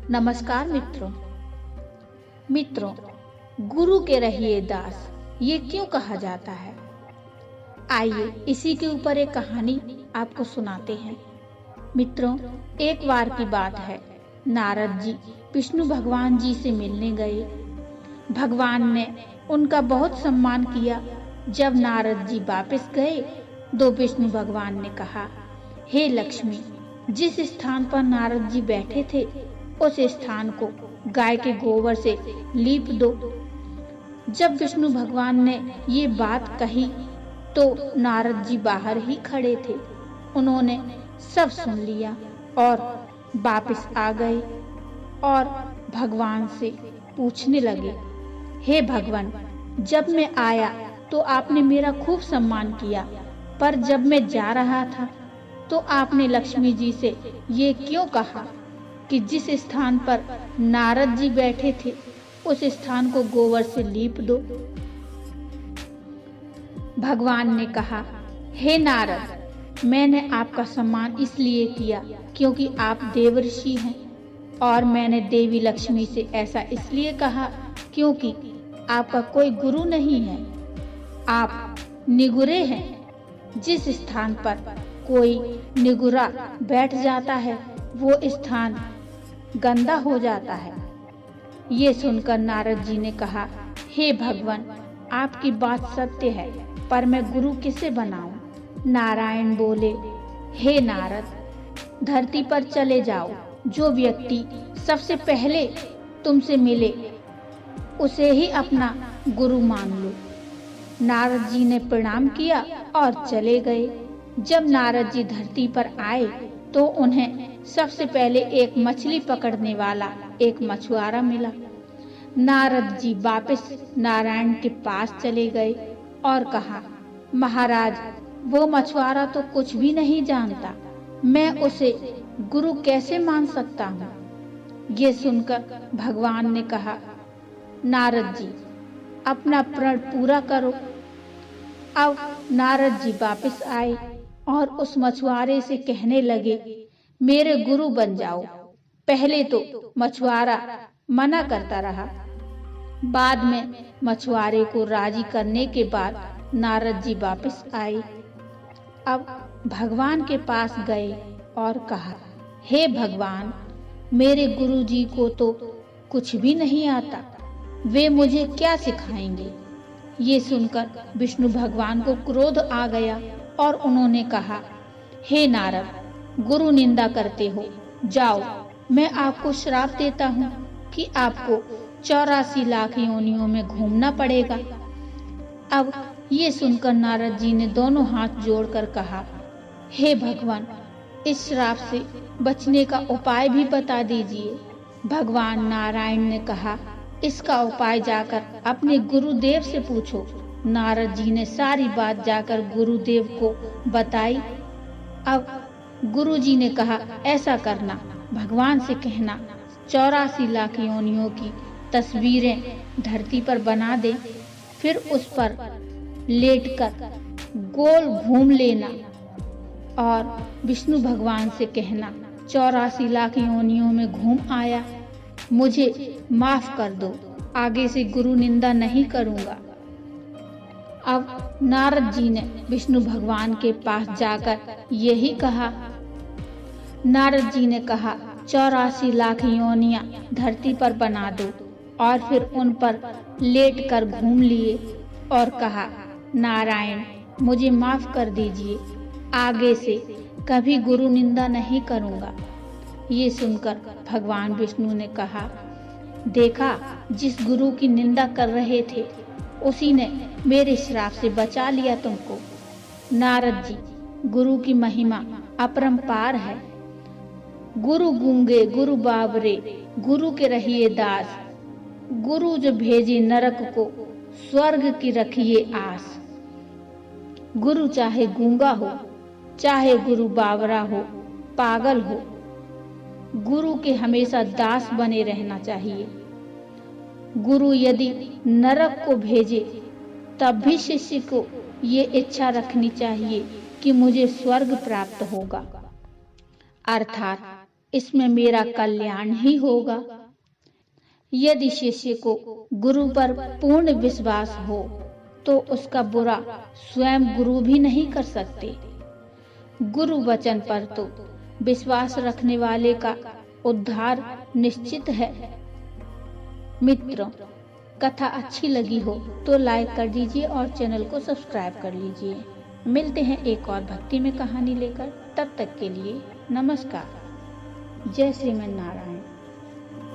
नमस्कार मित्रों, गुरु के रहिए दास, ये क्यों कहा जाता है? आइए इसी के ऊपर एक कहानी आपको सुनाते हैं। मित्रों, एक बार की बात है, नारद जी विष्णु भगवान जी से मिलने गए। भगवान ने उनका बहुत सम्मान किया। जब नारद जी वापस गए तो विष्णु भगवान ने कहा, हे लक्ष्मी, जिस स्थान पर नारद जी बैठे थे उस स्थान को गाय के गोबर से लीप दो। जब विष्णु भगवान ने ये बात कही तो नारद जी बाहर ही खड़े थे। उन्होंने सब सुन लिया और वापस आ गए और भगवान से पूछने लगे, हे भगवान, जब मैं आया तो आपने मेरा खूब सम्मान किया, पर जब मैं जा रहा था तो आपने लक्ष्मी जी से ये क्यों कहा कि जिस स्थान पर नारद जी बैठे थे उस स्थान को गोबर से लीप दो। भगवान ने कहा, हे नारद, मैंने आपका सम्मान इसलिए किया क्योंकि आप देवर्षि हैं, और मैंने देवी लक्ष्मी से ऐसा इसलिए कहा क्योंकि आपका कोई गुरु नहीं है, आप निगुरे हैं। जिस स्थान पर कोई निगुरा बैठ जाता है वो स्थान गंदा हो जाता है। ये सुनकर नारद जी ने कहा, हे भगवान, आपकी बात सत्य है, पर मैं गुरु किसे बनाऊं? नारायण बोले, हे नारद, धरती पर चले जाओ। जो व्यक्ति सबसे पहले तुमसे मिले उसे ही अपना गुरु मान लो। नारद जी ने प्रणाम किया और चले गए। जब नारद जी धरती पर आए तो उन्हें सबसे पहले एक मछली पकड़ने वाला एक मछुआरा मिला। नारद जी वापस नारायण के पास चले गए और कहा, महाराज, वो मछुआरा तो कुछ भी नहीं जानता, मैं उसे गुरु कैसे मान सकता हूँ? ये सुनकर भगवान ने कहा, नारद जी, अपना प्रण पूरा करो। अब नारद जी वापस आए और उस मछुआरे से कहने लगे, मेरे गुरु बन जाओ। पहले तो मछुआरा मना करता रहा, बाद में मछुआरे को राजी करने के बाद नारद जी वापस आए। अब भगवान के पास गए और कहा, हे भगवान, मेरे गुरु जी को तो कुछ भी नहीं आता, वे मुझे क्या सिखाएंगे? ये सुनकर विष्णु भगवान को क्रोध आ गया और उन्होंने कहा, हे नारद, गुरु निंदा करते हो, जाओ, मैं आपको श्राप देता हूँ कि आपको 84 लाख योनियों में घूमना पड़ेगा। अब ये सुनकर नारद जी ने दोनों हाथ जोड़कर कहा, हे भगवान, इस श्राप से बचने का उपाय भी बता दीजिए। भगवान नारायण ने कहा, इसका उपाय जाकर अपने गुरुदेव से पूछो। नारद जी ने सारी बात जाकर गुरुदेव को बताई। अब गुरुजी ने कहा, ऐसा करना, भगवान से कहना 84 लाख योनियों की तस्वीरें धरती पर बना दे, फिर उस पर लेटकर गोल घूम लेना और विष्णु भगवान से कहना, 84 लाख योनियों में घूम आया, मुझे माफ कर दो, आगे से गुरु निंदा नहीं करूंगा। अब नारद जी ने विष्णु भगवान के पास जाकर यही कहा। नारद जी ने कहा, 84 लाख योनियां धरती पर बना दो और फिर उन पर लेट कर घूम लिए और कहा, नारायण, मुझे माफ कर दीजिए, आगे से कभी गुरु निंदा नहीं करूंगा। ये सुनकर भगवान विष्णु ने कहा, देखा, जिस गुरु की निंदा कर रहे थे उसी ने मेरे श्राप से बचा लिया तुमको। नारद जी, गुरु की महिमा अपरंपार है। गुरु गूंगे गुरु बाबरे, गुरु के रहिए दास, गुरु जो भेजे नरक को, स्वर्ग की रखिए आस। गुरु चाहे गूंगा हो, चाहे गुरु बावरा हो, पागल हो, गुरु के हमेशा दास बने रहना चाहिए। गुरु यदि नरक को भेजे तब भी शिष्य को ये इच्छा रखनी चाहिए कि मुझे स्वर्ग प्राप्त होगा। अर्थात इसमें मेरा कल्याण ही होगा। यदि शिष्य को गुरु पर पूर्ण विश्वास हो तो उसका बुरा स्वयं गुरु भी नहीं कर सकते। गुरु वचन पर तो विश्वास रखने वाले का उद्धार निश्चित है। मित्रों, कथा अच्छी लगी हो तो लाइक कर दीजिए और चैनल को सब्सक्राइब कर लीजिए। मिलते हैं एक और भक्ति में कहानी लेकर। तब तक के लिए नमस्कार। जय श्रीमन नारायण।